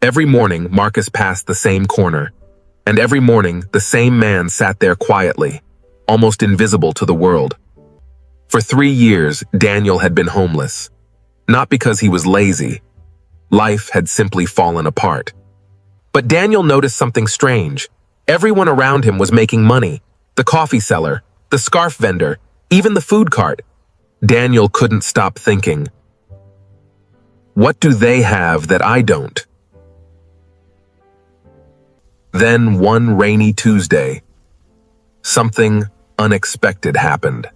Every morning, Marcus passed the same corner, and every morning, the same man sat there quietly, almost invisible to the world. For 3 years, Daniel had been homeless. Not because he was lazy. Life had simply fallen apart. But Daniel noticed something strange. Everyone around him was making money. The coffee seller, the scarf vendor, even the food cart. Daniel couldn't stop thinking, what do they have that I don't? Then one rainy Tuesday, something unexpected happened.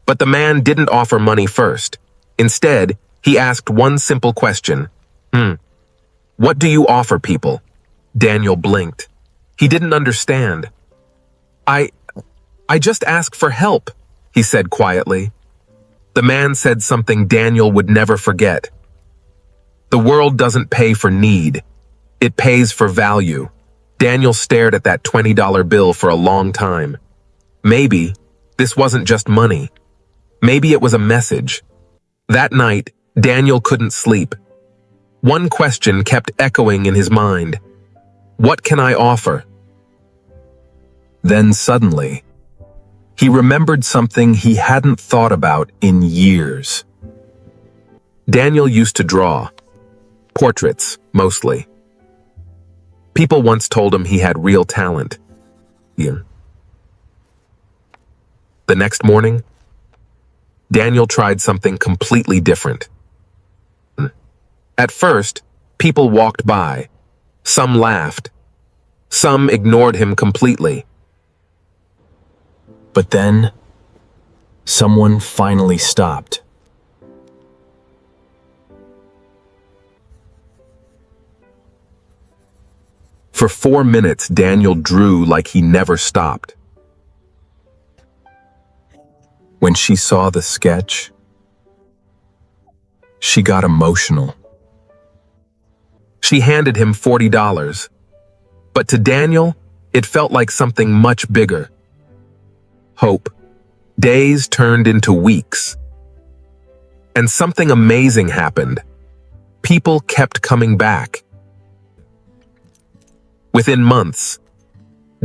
But the man didn't offer money first. Instead, he asked one simple question. What do you offer people? Daniel blinked. He didn't understand. I just ask for help, he said quietly. The man said something Daniel would never forget. The world doesn't pay for need. It pays for value. Daniel stared at that $20 bill for a long time. Maybe this wasn't just money. Maybe it was a message. That night, Daniel couldn't sleep. One question kept echoing in his mind. What can I offer? Then suddenly, he remembered something he hadn't thought about in years. Daniel used to draw. Portraits, mostly. People once told him he had real talent. The next morning, Daniel tried something completely different. At first, people walked by. Some laughed. Some ignored him completely. But then, someone finally stopped. For 4 minutes, Daniel drew like he never stopped. When she saw the sketch, she got emotional. She handed him $40. But to Daniel, it felt like something much bigger. Hope. Days turned into weeks. And something amazing happened. People kept coming back. Within months,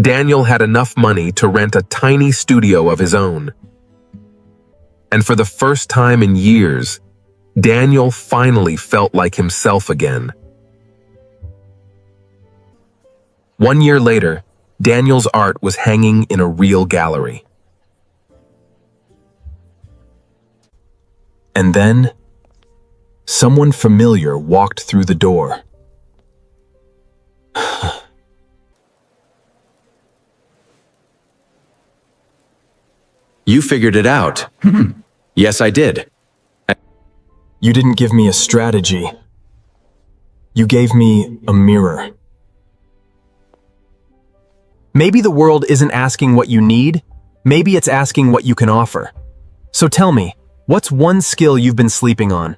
Daniel had enough money to rent a tiny studio of his own. And for the first time in years, Daniel finally felt like himself again. 1 year later, Daniel's art was hanging in a real gallery. And then, someone familiar walked through the door. You figured it out. Yes, I did. You didn't give me a strategy. You gave me a mirror. Maybe the world isn't asking what you need. Maybe it's asking what you can offer. So tell me, what's one skill you've been sleeping on?